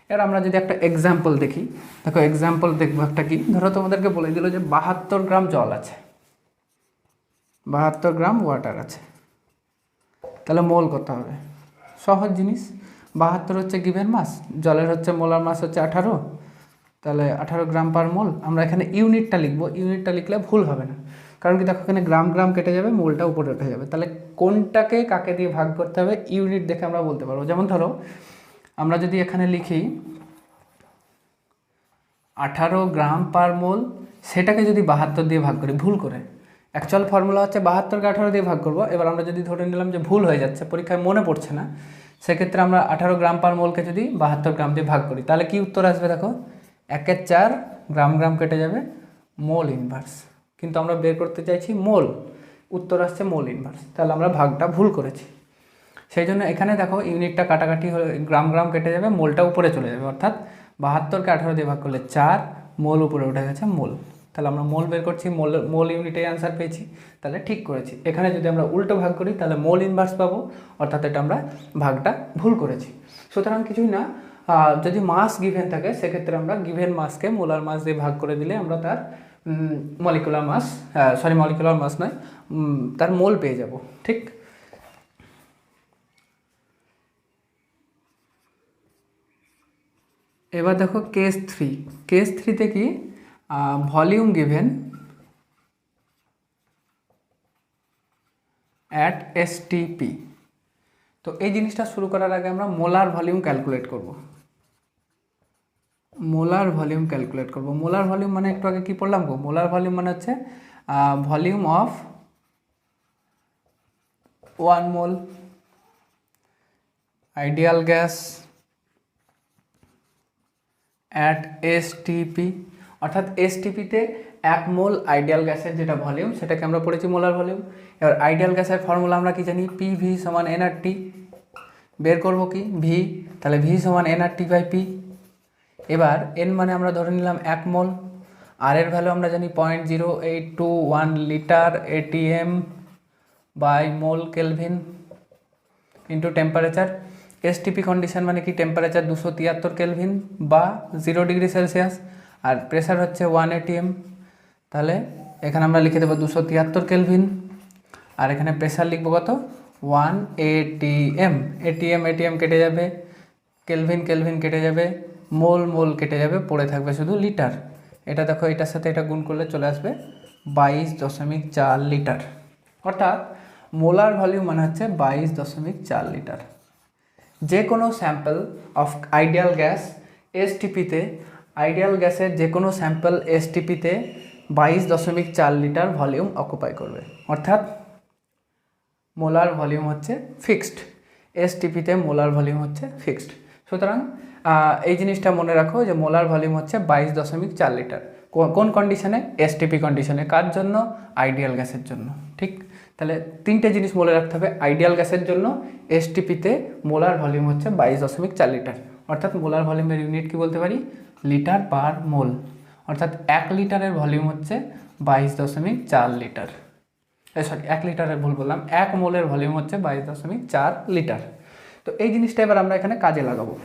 এর আমরা যদি একটা এক্সাম্পল দেখি, দেখো এক্সাম্পল দেখবো একটা কি, ধরো তোমাদেরকে বলে দিল যে 72 গ্রাম জল আছে, 72 গ্রাম ওয়াটার আছে, তাহলে মোল কত হবে। সহজ জিনিস, 72 হচ্ছে গিভেন মাস, জলের হচ্ছে মোলার মাস হচ্ছে 18, তাহলে 18 গ্রাম পার মোল। আমরা এখানে ইউনিটটা লিখবো, ইউনিটটা লিখলে ভুল হবে না, কারণ কি দেখো এখানে গ্রাম কেটে যাবে, মোলটা উপরে উঠে যাবে। তাহলে কোনটাকে কাকে দিয়ে ভাগ করতে হবে ইউনিট দেখে আমরা বলতে পারবো। যেমন ধরো আমরা যদি এখানে লিখি 18 গ্রাম পার মোল, সেটাকে যদি 72 দিয়ে ভাগ করি ভুল করে, অ্যাকচুয়াল ফর্মুলা হচ্ছে 72কে 18 দিয়ে ভাগ করবো। এবার আমরা যদি ধরে নিলাম যে ভুল হয়ে যাচ্ছে, পরীক্ষায় মনে পড়ছে না, সেক্ষেত্রে আমরা 18 গ্রাম পার মোলকে যদি 72 গ্রাম দিয়ে ভাগ করি তাহলে কি উত্তর আসবে, দেখো 1/4 গ্রাম কেটে যাবে, মোল ইনভার্স। কিন্তু আমরা বের করতে চাইছি মোল, উত্তর আসছে মোল ইনভার্স, তাহলে আমরা ভাগটা ভুল করেছি। সেই জন্য এখানে দেখো ইউনিটটা কাটাকাটি হয়ে গ্রাম কেটে যাবে, মোলটা উপরে চলে যাবে, অর্থাৎ 72কে 18 দিয়ে ভাগ করলে 4, মোল উপরে উঠে গেছে মোল। তাহলে আমরা মোল বের করছি, মোল ইউনিটে অ্যান্সার পেয়েছি, তাহলে ঠিক করেছি। এখানে যদি আমরা উল্টো ভাগ করি তাহলে মোল ইনভার্স পাবো, অর্থাৎ এটা আমরা ভাগটা ভুল করেছি। সুতরাং কিছুই না, যদি মাস গিভেন থাকে সেক্ষেত্রে আমরা গিভেন মাসকে মোলার মাস দিয়ে ভাগ করে দিলে আমরা তার মলিকুলার মাস নয়, তার মোল পেয়ে যাব। ঠিক, এবার দেখো কেস 3তে কি ভলিউম গিভেন অ্যাট STP। তো এই জিনিসটা শুরু করার আগে আমরা মোলার ভলিউম ক্যালকুলেট করব। মোলার ভলিউম মানে একটু আগে কি পড়লাম গো, মোলার ভলিউম মানে হচ্ছে volume of 1 mole ideal gas at STP, অর্থাৎ STP-তে 1 মোল আইডিয়াল গ্যাসের যেটা ভলিউম সেটাকে আমরা পড়েছি মোলার ভলিউম। এবার আইডিয়াল গ্যাসের ফর্মুলা আমরা কি জানি, PV = nRT। বের করব কি V, তাহলে V = nRT/P। এবার N মানে আমরা ধরে নিলাম 1 মোল, আর এর ভ্যালু আমরা জানি 0.0821 litre ATM by mole kelvin into temperature. STP condition মানে কি, টেম্পারেচার 273 কেলভিন বা 0 ডিগ্রি সেলসিয়াস, আর প্রেশার হচ্ছে 1 atm। তাহলে এখানে আমরা লিখে দেবো 273 কেলভিন, আর এখানে প্রেশার লিখবো কত, 1 atm। এটিএম এটিএম কেটে যাবে, কেলভিন কেলভিন কেটে যাবে, মোল মোল কেটে যাবে, পড়ে থাকবে শুধু লিটার। এটা দেখো, এটার সাথে এটা গুণ করলে চলে আসবে 22.4 লিটার। অর্থাৎ মোলার ভলিউম মানে হচ্ছে 22.4 লিটার। যে কোনো স্যাম্পল অফ আইডিয়াল গ্যাস এসটিপিতে, আইডিয়াল গ্যাসের যে কোনো স্যাম্পল এসটিপিতে 22.4 লিটার ভলিউম অকুপাই করবে। অর্থাৎ মোলার ভলিউম হচ্ছে ফিক্সড, এসটিপিতে মোলার ভলিউম হচ্ছে ফিক্সড। সুতরাং এই জিনিসটা মনে রাখো যে মোলার ভলিউম হচ্ছে 22.4 লিটার। কোন কন্ডিশনে? এসটিপি কন্ডিশনে। কার জন্য? আইডিয়াল গ্যাসের জন্য। ঠিক, তাহলে তিনটে জিনিস মনে রাখতে হবে। আইডিয়াল গ্যাসের জন্য এসটিপিতে মোলার ভলিউম হচ্ছে 22.4 লিটার। অর্থাৎ মোলার ভলিউমের ইউনিট কি বলতে পারি? লিটার পার মোল। অর্থাৎ 1 লিটারের ভলিউম হচ্ছে 22.4 লিটার। সরি, 1 লিটারের ভুল বললাম, 1 মোলের ভলিউম হচ্ছে 22.4 লিটার। তো এই জিনিসটা এবার আমরা এখানে কাজে লাগাবো।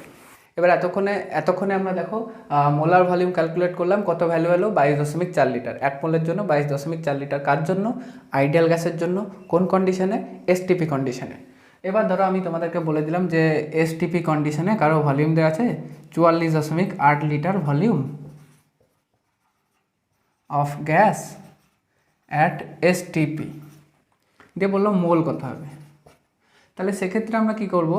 এবার এতক্ষণে আমরা দেখো মোলার ভলিউম ক্যালকুলেট করলাম, কত ভ্যালু এলো? 22.4 লিটার। 1 মোলের জন্য 22.4 লিটার। কার জন্য? আইডিয়াল গ্যাসের জন্য। কোন কন্ডিশনে? এসটিপি কন্ডিশনে। এবার ধরো আমি তোমাদেরকে বলে দিলাম যে এসটিপি কন্ডিশনে কারো ভলিউম দেওয়া আছে 44.8 litre volume of gas at STP, দিয়ে বললো মোল কত হবে। তাহলে সেক্ষেত্রে আমরা কি করব?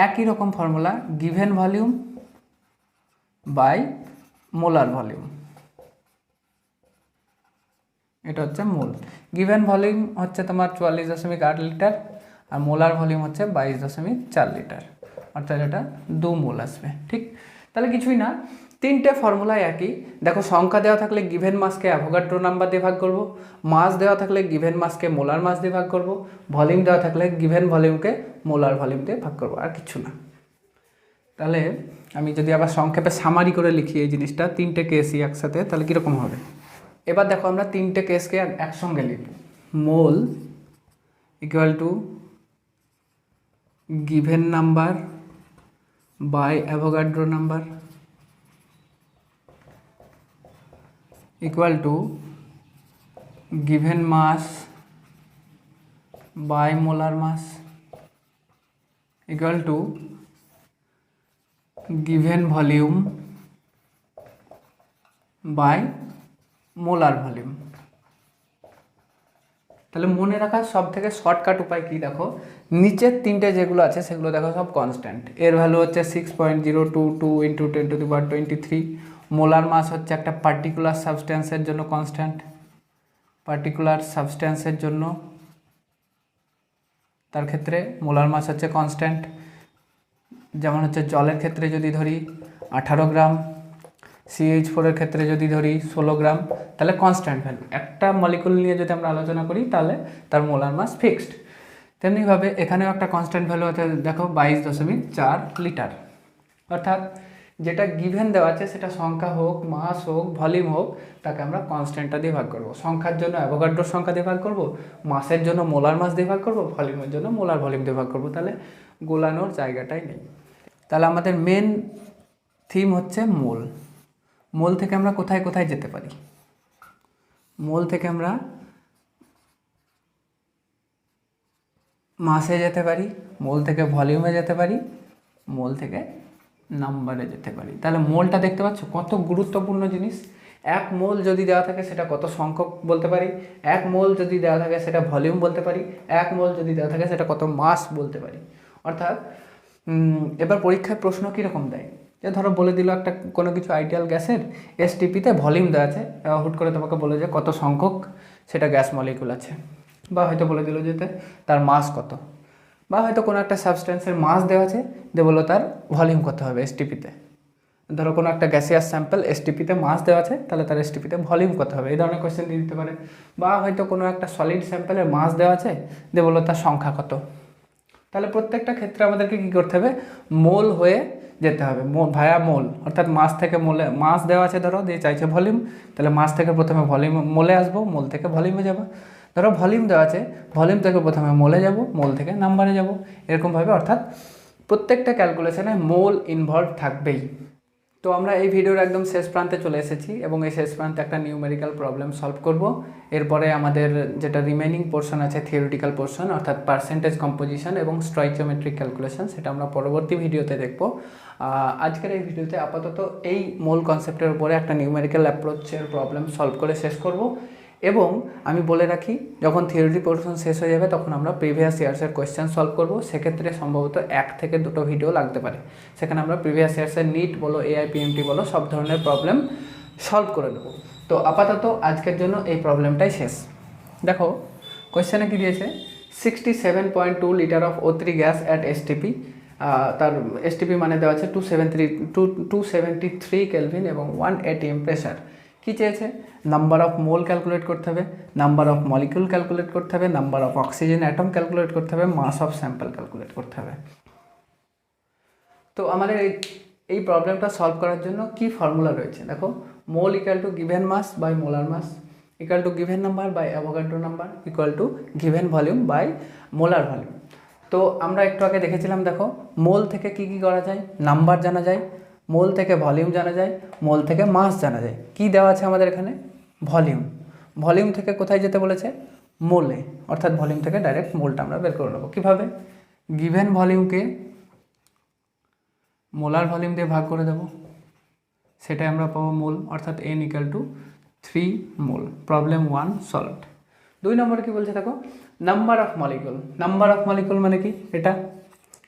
একই রকম formula, given volume by molar volume. এটা হচ্ছে মোল। গিভেন ভলিউম হচ্ছে তোমার 44.8 লিটার, আর মোলার ভলিউম হচ্ছে 22.4 লিটার। অর্থাৎ এটা 2 মোল আসবে। ঠিক, তাহলে কিছুই না, তিনটে ফর্মুলায় একই। দেখো, সংখ্যা দেওয়া থাকলে গিভেন মাসকে অ্যাভোগাড্রো নাম্বার দিয়ে ভাগ করব, মাস দেওয়া থাকলে গিভেন মাসকে মোলার মাস দিয়ে ভাগ করব, ভলিউম দেওয়া থাকলে গিভেন ভলিউমকে মোলার ভলিউম দিয়ে ভাগ করব, আর কিছু না। তাহলে আমি যদি আবার সংক্ষেপে সামারি করে লিখি এই জিনিসটা, তিনটে কেসই একসাথে, তাহলে কীরকম হবে? এবার দেখো, আমরা তিনটে কেসকে একসঙ্গে লিখব। Mole equal to given number by Avogadro number equal to given mass by molar mass equal to given volume by molar volume। তাহলে মনে রাখার সব থেকে শর্টকাট উপায় কি? দেখো, নিচের তিনটে যেগুলো আছে সেগুলো দেখো সব কনস্ট্যান্ট। এর ভ্যালু হচ্ছে 6.022 × 10⁻23। মোলার মাস হচ্ছে একটা পার্টিকুলার সাবস্ট্যান্সের জন্য কনস্ট্যান্ট, পার্টিকুলার সাবস্ট্যান্সের জন্য তার ক্ষেত্রে মোলার মাস হচ্ছে কনস্ট্যান্ট। যেমন হচ্ছে জলের ক্ষেত্রে যদি ধরি 18 গ্রাম, CH4 এর ক্ষেত্রে যদি ধরি 16 গ্রাম, তাহলে কনস্ট্যান্ট ভ্যালু। একটা মলিকুল নিয়ে যদি আমরা আলোচনা করি তাহলে তার মোলার মাস ফিক্সড। তেমনিভাবে এখানেও একটা কনস্ট্যান্ট ভ্যালু আছে, দেখো 22.4 লিটার। অর্থাৎ যেটা গিভেন দেওয়া আছে সেটা সংখ্যা হোক, মাস হোক, ভলিউম হোক, তাকে আমরা কনস্ট্যান্টটা দিয়ে ভাগ করব। সংখ্যার জন্য অ্যাভোগাড্রোর সংখ্যা দিয়ে ভাগ করব, মাসের জন্য মোলার মাস দিয়ে ভাগ করব, ভলিউমের জন্য মোলার ভলিউম দিয়ে ভাগ করব। তাহলে গোলানোর জায়গাটাই নেই। তাহলে আমাদের মেন থিম হচ্ছে মোল। মোল থেকে আমরা কোথায় কোথায় যেতে পারি? মোল থেকে আমরা মাসে যেতে পারি, মোল থেকে ভলিউমে যেতে পারি, মোল থেকে নাম্বারে যেতে পারি। তাহলে মোলটা দেখতে পাচ্ছ কত গুরুত্বপূর্ণ জিনিস। 1 মোল যদি দেওয়া থাকে সেটা কত সংখ্যক বলতে পারি, 1 মোল যদি দেওয়া থাকে সেটা ভলিউম বলতে পারি, 1 মোল যদি দেওয়া থাকে সেটা কত মাস বলতে পারি। অর্থাৎ এবার পরীক্ষায় প্রশ্ন কীরকম দেয়, যে ধরো বলে দিল একটা কোনো কিছু আইডিয়াল গ্যাসের এসটিপিতে ভলিউম দেওয়া আছে, হুট করে তোমাকে বলে যে কত সংখ্যক সেটা গ্যাস মলিকুল আছে, বা হয়তো বলে দিল যে তার মাস কত, বা হয়তো কোনো একটা সাবস্ট্যান্সের মাস দেওয়া আছে, দিয়ে বললো তার ভলিউম কত হবে এসটিপিতে। ধরো কোনো একটা গ্যাসিয়াস স্যাম্পল এসটিপিতে মাস দেওয়া আছে, তাহলে তার এসটিপিতে ভলিউম কত হবে, এই ধরনের কোয়েশ্চেন দিয়ে দিতে পারে। বা হয়তো কোনো একটা সলিড স্যাম্পলের মাস দেওয়া আছে, দিয়ে বললো তার সংখ্যা কত। তাহলে প্রত্যেকটা ক্ষেত্রে আমাদেরকে কী করতে হবে? মোল হয়ে যেতে হবে, ভায়া মোল। অর্থাৎ মাস থেকে মোলে, মাস দেওয়া আছে ধরো, দিয়ে চাইছে ভলিউম, তাহলে মাস থেকে প্রথমে ভলিউম মোলে আসবো, মোল থেকে ভলিউমে যাবো। ধরো ভলিউম দেওয়া আছে, ভলিউম থেকে প্রথমে মোলে যাব, মোল থেকে নাম্বারে যাব, এরকমভাবে। অর্থাৎ প্রত্যেকটা ক্যালকুলেশনে মোল ইনভলভ থাকবেই। তো আমরা এই ভিডিওর একদম শেষ প্রান্তে চলে এসেছি এবং এই শেষ প্রান্তে একটা নিউমেরিক্যাল প্রবলেম সলভ করব। এরপরে আমাদের যেটা রিমেইনিং পোর্শন আছে থিওরিটিক্যাল পোর্শন, অর্থাৎ পার্সেন্টেজ কম্পোজিশন এবং স্টয়চিওমেট্রিক ক্যালকুলেশন, সেটা আমরা পরবর্তী ভিডিওতে দেখব। আজকের এই ভিডিওতে আপাতত এই মোল কনসেপ্টের উপরে একটা নিউমেরিক্যাল অ্যাপ্রোচের প্রবলেম সলভ করে শেষ করব। এবং আমি বলে রাখি, যখন থিওরি পোর্শন শেষ হয়ে যাবে তখন আমরা প্রিভিয়াস ইয়ার্সের কোয়েশ্চেন সলভ করব। সেক্ষেত্রে সম্ভবত 1 থেকে 2 ভিডিও লাগতে পারে। সেখানে আমরা প্রিভিয়াস ইয়ার্সের নিট বলো, AIPMT বলো, সব ধরনের প্রবলেম সলভ করে নেব। তো আপাতত আজকের জন্য এই প্রবলেমটাই শেষ। দেখো কোয়েশ্চেনে কি দিয়েছে, 67.2 litre of O3 gas at STP, তার STP মানে দেওয়া আছে 273 কেলভিন এবং 1 ATM প্রেশার। কী চেয়েছে? নাম্বার অফ মোল ক্যালকুলেট করতে হবে, নাম্বার অফ মলিকিউল ক্যালকুলেট করতে হবে, number of oxygen atom calculate করতে হবে, মাস অফ স্যাম্পল ক্যালকুলেট করতে হবে। তো আমাদের এই প্রবলেমটা সলভ করার জন্য কি ফর্মুলা রয়েছে দেখো, mole equal to given mass by molar mass equal to given number by Avogadro number equal to given volume by molar volume. তো আমরা একটু আগে দেখেছিলাম, দেখো মোল থেকে কি কি করা যায়, নাম্বার জানা যায়, মোল থেকে ভলিউম জানা যায়, মোল থেকে মাস জানা যায়। কি দেওয়া আছে আমাদের এখানে? ভলিউম। ভলিউম থেকে কোথায় যেতে বলেছে? মোলে, অর্থাৎ ভলিউম থেকে ডাইরেক্ট মোলটা আমরা বের করে নেবো। কীভাবে? গিভেন ভলিউমকে মোলার ভলিউম দিয়ে ভাগ করে দেব, সেটাই আমরা পাবো মোল, অর্থাৎ N equal to 3 mole. Problem 1 solved. 2 নম্বরে কী বলছে দেখো, number of molecule. Number of molecule মানে কি? এটা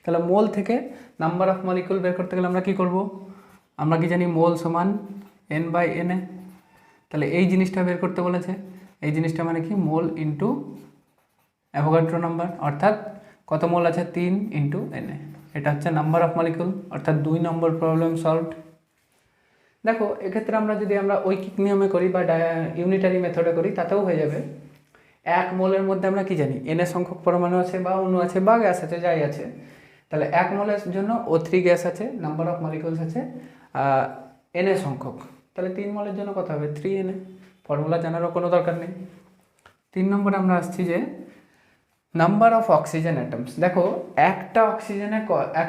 তাহলে মোল থেকে নাম্বার অফ মলিকুল বের করতে গেলে আমরা কি করব? আমরা কি জানি মোল সমান N/Na। তাহলে এই জিনিসটা বের করতে বলেছে। এই জিনিসটা মানে কি? মোল ইন্টু অ্যাভোগাড্রো নাম্বার, অর্থাৎ কত মোল আছে? 3 ইন্টু Na। এটা হচ্ছে নাম্বার অফ মলিকুল, অর্থাৎ 2 নম্বর প্রবলেম সলভড। দেখো এক্ষেত্রে আমরা যদি ঐকিক নিয়মে করি বা ইউনিটারি মেথডে করি তাতেও হয়ে যাবে। 1 মোলের মধ্যে আমরা কি জানি? Na সংখ্যক পরমাণু আছে বা অণু আছে বা গ্যাস আছে, যাই আছে। তাহলে 1 মোলের জন্য O3 গ্যাস আছে, নাম্বার অফ মলিকুলস আছে Na সংখ্যক। তাহলে 3 মোলের জন্য কত হবে? 3Na। ফর্মুলা জানারও কোনো দরকার নেই। 3 নম্বরে আমরা আসছি যে নাম্বার অফ অক্সিজেন অ্যাটমস। দেখো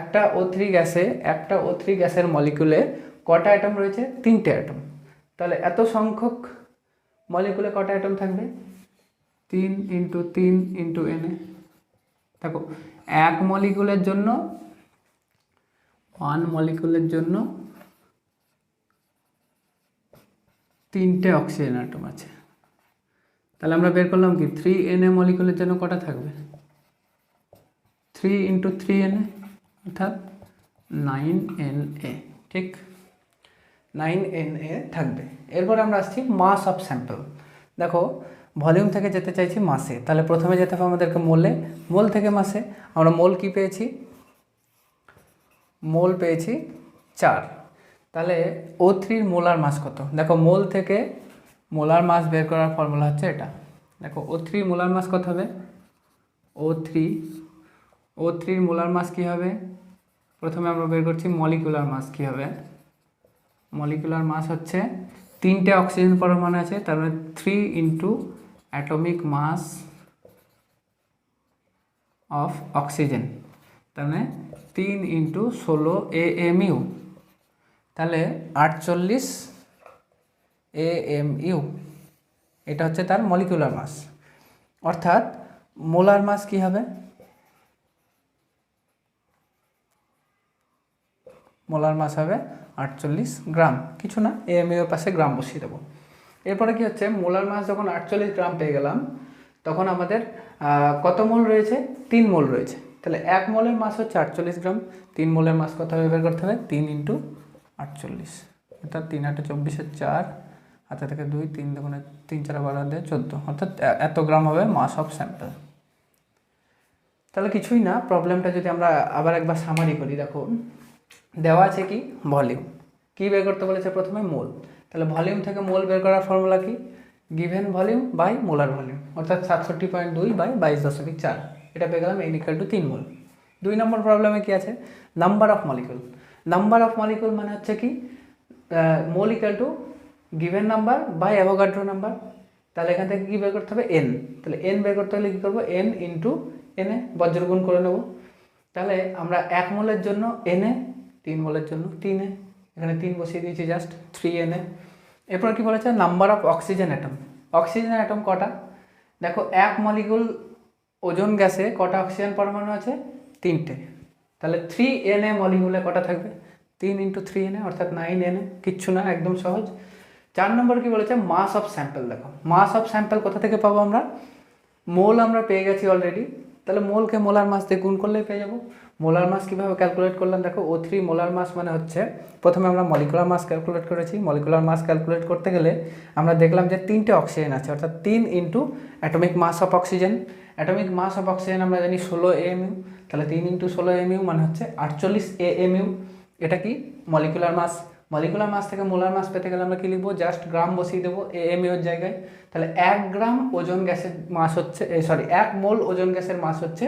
একটা O3 গ্যাসের মলিকুলে কটা অ্যাটম রয়েছে? 3টে অ্যাটম। তাহলে এত সংখ্যক মলিকুলে কটা অ্যাটম থাকবে? 3 ইন্টু 3 ইন্টু Na। দেখো 1 মলিকুলের জন্য 3টে অক্সিজেন অ্যাটম আছে। তাহলে আমরা বের করলাম কি 3Na মলিকুলের জন্য কটা থাকবে? 3 ইন্টু 3Na, অর্থাৎ 9Na। ঠিক, 9Na থাকবে। এরপর আমরা আসছি মাস অফ স্যাম্পল। দেখো ভলিউম থেকে যেতে চাইছি মাসে, তাহলে প্রথমে যেতে হবে আমাদেরকে মোলে। মোল থেকে মাসে আমরা মোল কি পেয়েছি? মোল পেয়েছি 4। তাহলে O3 মোলার মাস কত? দেখো মোল থেকে মোলার মাস বের করার ফর্মুলা হচ্ছে এটা। দেখো O3 মোলার মাস কত হবে? O3 মোলার মাস কী হবে? প্রথমে আমরা বের করছি মলিকুলার মাস কী হবে। মলিকুলার মাস হচ্ছে 3টে অক্সিজেন পরমাণু আছে, তার মানে 3 into atomic mass of oxygen, তার মানে 3 ইন্টু 16 AMU, তাহলে 48 AMU। এটা হচ্ছে তার মলিকুলার মাস। অর্থাৎ মোলার মাস কি হবে? মোলার মাস হবে 48 গ্রাম। কিছু না, AMU এর পাশে গ্রাম বসিয়ে দেবো। এরপরে কি হচ্ছে, মোলার মাস যখন 48 গ্রাম পেয়ে গেলাম, তখন আমাদের কত মোল রয়েছে? 3 মোল রয়েছে। তাহলে 1 মোলের মাস হচ্ছে 48 গ্রাম, 3 মোলের মাস কত হবে বের করতে হবে? 3 ইন্টু 48, অর্থাৎ 3 8 24 4, হাতে থেকে 2, 3 2 3 4 12 14, অর্থাৎ এত গ্রাম হবে মাস অফ স্যাম্পল। তাহলে কিছুই না, প্রবলেমটা যদি আমরা আবার একবার সামারি করি, দেখো দেওয়া আছে কি? ভলিউম। কি বের করতে বলেছে? প্রথমে মোল। তাহলে ভলিউম থেকে মোল বের করার ফর্মুলা কি? Given volume by molar volume, অর্থাৎ 67.2 বাই 22.4। এটা পেয়ে গেলাম N equal to 3 mole. 2 number প্রবলেমে কি আছে? Number of molecule. Number of molecule মানে হচ্ছে কি? Mole equal to given number by Avogadro number. তাহলে এখান থেকে কী বের করতে হবে? N। তাহলে N বের করতে হলে কী করবো? N ইন্টু Na, বজ্রগুণ করে নেব। তাহলে আমরা 1 মোলের জন্য Na, 3 মোলের জন্য 3A, এখানে 3 বসিয়ে দিয়েছি জাস্ট 3Na। এরপর কি বলেছে number of oxygen atom. Oxygen atom কটা, দেখো 1 মলিকুল ওজন গ্যাসে কটা অক্সিজেন পরমাণু আছে, 3টে। তাহলে 3Na মলিকুলে কটা থাকবে, 3 × 3Na অর্থাৎ 9Na, কিচ্ছু না, একদম সহজ। 4 নম্বর কি বলেছে মাস অফ স্যাম্পল। দেখো মাস অফ স্যাম্পল কোথা থেকে পাবো আমরা, মোল আমরা পেয়ে গেছি অলরেডি, তাহলে মোলকে মোলার মাস দিয়ে গুণ করলেই পেয়ে যাবো। মোলার মাস কীভাবে ক্যালকুলেট করলাম, দেখো O3 মোলার মাস মানে হচ্ছে, প্রথমে আমরা মলিকুলার মাস ক্যালকুলেট করেছি। মলিকুলার মাস ক্যালকুলেট করতে গেলে আমরা দেখলাম যে 3টে অক্সিজেন আছে, অর্থাৎ 3 × atomic mass of oxygen. Atomic mass of oxygen আমরা জানি 16 AMU, তাহলে 3 × 16 AMU মানে হচ্ছে 48 AMU। এটা কি মলিকুলার মাস। মলিকুলার মাস থেকে মোলার মাস পেতে গেলে আমরা কি লিখবো, জাস্ট গ্রাম বসিয়ে দেবো AMU এর জায়গায়। তাহলে 1 গ্রাম ওজন গ্যাসের মাস হচ্ছে 1 মোল ওজন গ্যাসের মাস হচ্ছে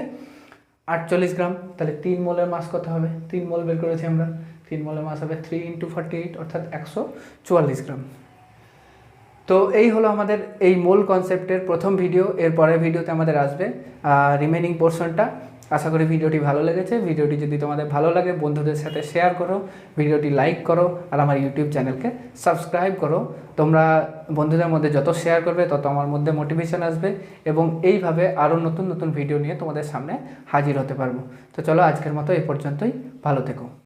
48 গ্রাম। তাহলে 3 মোলের মাস কত হবে, 3 মোল বের করেছি আমরা, 3 মোলের মাস হবে 3 × 48 অর্থাৎ 144 গ্রাম। তো এই হলো আমাদের এই মোল কনসেপ্টের প্রথম ভিডিও। এর পরের ভিডিওতে আমাদের আসবে রিমেনিং পোর্শনটা। আশা করি ভিডিওটি ভালো লেগেছে। ভিডিওটি যদি তোমাদের ভালো লাগে বন্ধুদের সাথে শেয়ার করো, ভিডিওটি লাইক করো, আর আমার ইউটিউব চ্যানেলকে সাবস্ক্রাইব করো। তোমরা বন্ধুদের মধ্যে যত শেয়ার করবে তত আমার মধ্যে মোটিভেশন আসবে এবং এইভাবে আরও নতুন নতুন ভিডিও নিয়ে তোমাদের সামনে হাজির হতে পারবো। তো চলো আজকের মতো এই পর্যন্তই, ভালো থেকো।